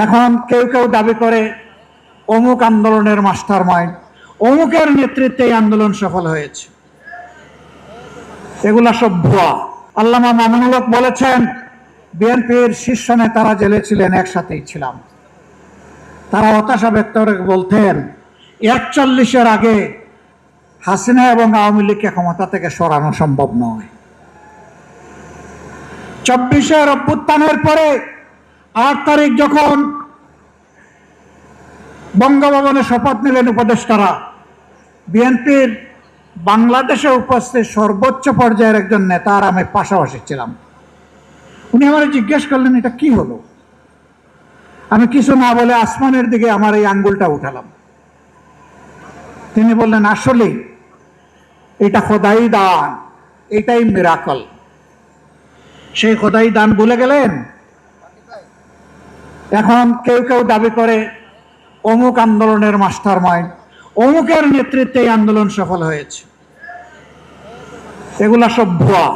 এখন কেউ কেউ দাবি করে অমুক আন্দোলনের মাস্টার মাইন্ড, অমুকের নেতৃত্বে এই আন্দোলন সফল হয়েছে। এগুলা সব ভুয়া। আল্লামা মামুনুল হক বলেছেন, বিএনপির শীর্ষ নেতারা জেলে ছিলেন, একসাথেই ছিলাম। তারা হতাশা ব্যক্ত করে বলতেন ৪১-এর আগে হাসিনা এবং আওয়ামী লীগকে ক্ষমতা থেকে সরানো সম্ভব নয়। ২৪-এর অভ্যুত্থানের পরে ৮ তারিখ যখন বঙ্গভবনে শপথ নিলেন উপদেষ্টারা, বিএনপির বাংলাদেশে উপস্থিত সর্বোচ্চ পর্যায়ের একজন নেতা আর আমি পাশাপাশি ছিলাম। উনি আমার জিজ্ঞেস করলেন, এটা কি হলো? আমি কিছু না বলে আসমানের দিকে আমার এই আঙ্গুলটা উঠালাম। তিনি বললেন, আসলে এটা খোদাই দান, এটাই মিরাকল। সেই খোদাই দান ভুলে গেলেন। এখন কেউ কেউ দাবি করে অমুক আন্দোলনের মাস্টার মাইন্ড, অমুকের নেতৃত্বে এই আন্দোলন সফল হয়েছে। এগুলা সব ভুয়া।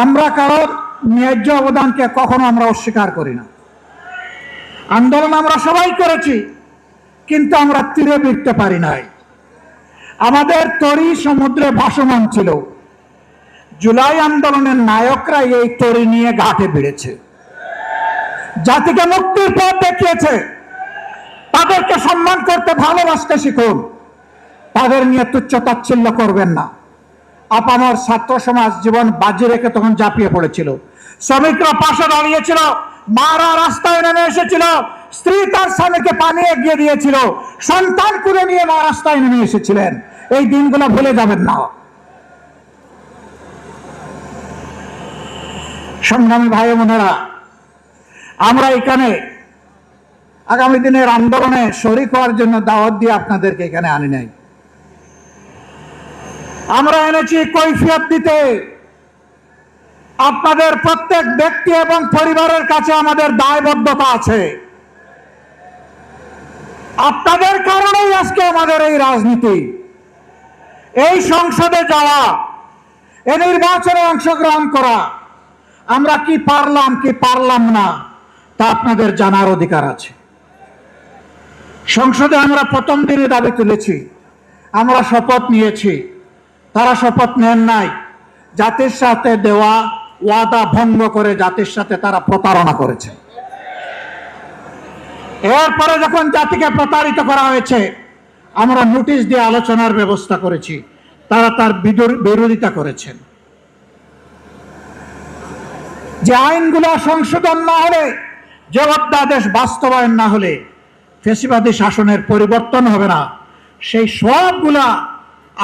আমরা কারোর ন্যায্য অবদানকে কখনো আমরা অস্বীকার করি না। আন্দোলন আমরা সবাই করেছি, কিন্তু আমরা তীরে ভিড়তে পারি নাই। আমাদের তরি সমুদ্রে ভাসমান ছিল। জুলাই আন্দোলনের নায়করা এই তরি নিয়ে ঘাটে ভিড়েছে, জাতিকে মুক্তির পথ দেখিয়েছে। তাদেরকে সম্মান করতে, ভালোবাসতে শিখুন। তাদের নিয়ে তুচ্ছ-তাচ্ছিল্য করবেন না। আপামর ছাত্র সমাজ জীবন বাজি রেখে তখন ঝাঁপিয়ে পড়েছিল। শ্রমিকরা পাশে দাঁড়িয়েছিল, মারা রাস্তায় নেমে এসেছিল, স্ত্রী তার স্বামীকে পানি এগিয়ে দিয়েছিল, সন্তান কুড়ে নিয়ে মা রাস্তায় নেমে এসেছিলেন। এই দিনগুলো ভুলে যাবেন না। সংগ্রামী ভাই বোনেরা, আমরা এখানে আগামী দিনের আন্দোলনে শরিক হওয়ার জন্য দাওয়াত দিয়ে আপনাদেরকে এখানে আনি নাই। আমরা এনেছি কৈফিয়ত দিতে। আপনাদের প্রত্যেক ব্যক্তি এবং পরিবারের কাছে আমাদের দায়বদ্ধতা আছে। আপনাদের কারণেই আজকে আমাদের এই রাজনীতি, এই সংসদে যাওয়া, এই নির্বাচনে অংশগ্রহণ করা। আমরা কি পারলাম কি পারলাম না তা আপনাদের জানার অধিকার আছে। সংসদে আমরা প্রথম দিনে দাবি তুলেছি, আমরা শপথ নিয়েছি। তারা শপথ নেন নাই। জাতির সাথে দেওয়া ওয়াদা ভঙ্গ করে জাতির সাথে তারা প্রতারণা করেছে। এরপরে যখন জাতিকে প্রতারিত করা হয়েছে, আমরা নোটিশ দিয়ে আলোচনার ব্যবস্থা করেছি, তারা তার বিরোধিতা করেছেন। যে আইনগুলো সংশোধন না হলে, যে অধ্যাদেশ বাস্তবায়ন না হলে ফ্যাসিবাদী শাসনের পরিবর্তন হবে না, সেই সবগুলা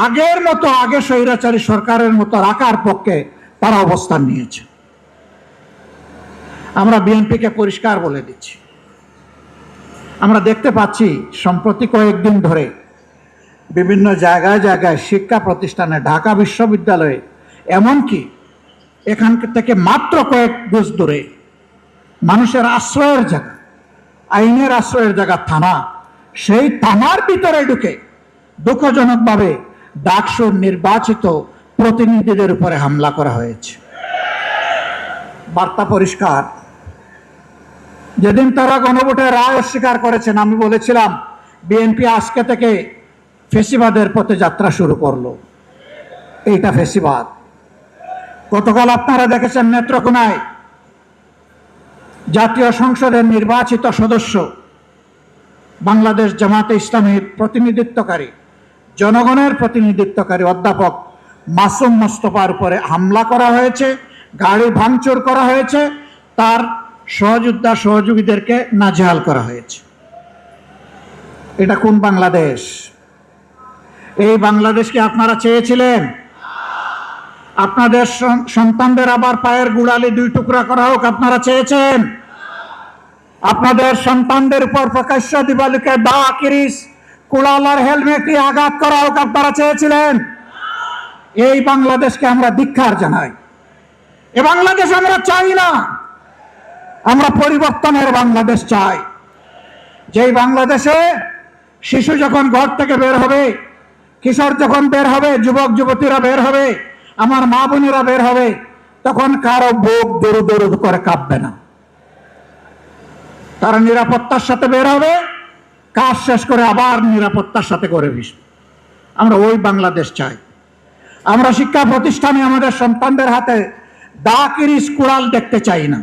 আগের মতো, আগে স্বৈরাচারী সরকারের মতো রাখার পক্ষে তারা অবস্থান নিয়েছে। আমরা বিএনপিকে পরিষ্কার বলে দিচ্ছি, আমরা দেখতে পাচ্ছি সম্প্রতি কয়েকদিন ধরে বিভিন্ন জায়গায় জায়গায় শিক্ষা প্রতিষ্ঠানে, ঢাকা বিশ্ববিদ্যালয়ে, এমনকি এখান থেকে মাত্র কয়েক গজ দূরে মানুষের আশ্রয়ের জায়গা, আইনের আশ্রয়ের জায়গা থানা, সেই থানার ভিতরে ঢুকে দুঃখজনকভাবে ডাকসুর নির্বাচিত প্রতিনিধিদের উপরে হামলা করা হয়েছে। বার্তা পরিষ্কার। যেদিন তারা গণভোটে রায় অস্বীকার করেছেন, আমি বলেছিলাম বিএনপি আজকে থেকে ফ্যাসিবাদের পথে যাত্রা শুরু করলো। এইটা ফ্যাসিবাদ। গতকাল আপনারা দেখেছেন নেত্রকোনায় জাতীয় সংসদের নির্বাচিত সদস্য, বাংলাদেশ জামাতে ইসলামীর প্রতিনিধিত্বকারী, জনগণের প্রতিনিধিত্বকারী অধ্যাপক মাসুম মোস্তফার উপরে হামলা করা হয়েছে, গাড়ি ভাঙচুর করা হয়েছে, তার সহযোদ্ধা সহযোগীদেরকে নাজেহাল করা হয়েছে। এটা কোন বাংলাদেশ? এই বাংলাদেশকে আপনারা চেয়েছিলেন? আপনাদের সন্তানদের আবার পায়ের গুড়ালি 2 টুকরা করা হোক আপনারা চেয়েছেন? আপনাদের সন্তানদের উপর প্রকাশ্য দিবালিকে দা কিরিস, কুড়ালার হেলমেট নিয়ে আঘাত করা হোক আপনারা চেয়েছিলেন? এই বাংলাদেশকে আমরা ধিক্কার জানাই। এ বাংলাদেশ আমরা চাই না। আমরা পরিবর্তনের বাংলাদেশ চাই, যেই বাংলাদেশে শিশু যখন ঘর থেকে বের হবে, কিশোর যখন বের হবে, যুবক যুবতীরা বের হবে, আমার মা বোনেরা বের হবে, তখন কারো বুক দরু দরু করে কাঁপবে না। তারা নিরাপত্তার সাথে বের হবে, কাজ শেষ করে আবার নিরাপত্তার সাথে করে বসবে। আমরা ওই বাংলাদেশ চাই। আমরা শিক্ষা প্রতিষ্ঠানে আমাদের সন্তানদের হাতে দা কিরিস কুড়াল দেখতে চাই না।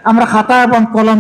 আমরা খাতা এবং কলম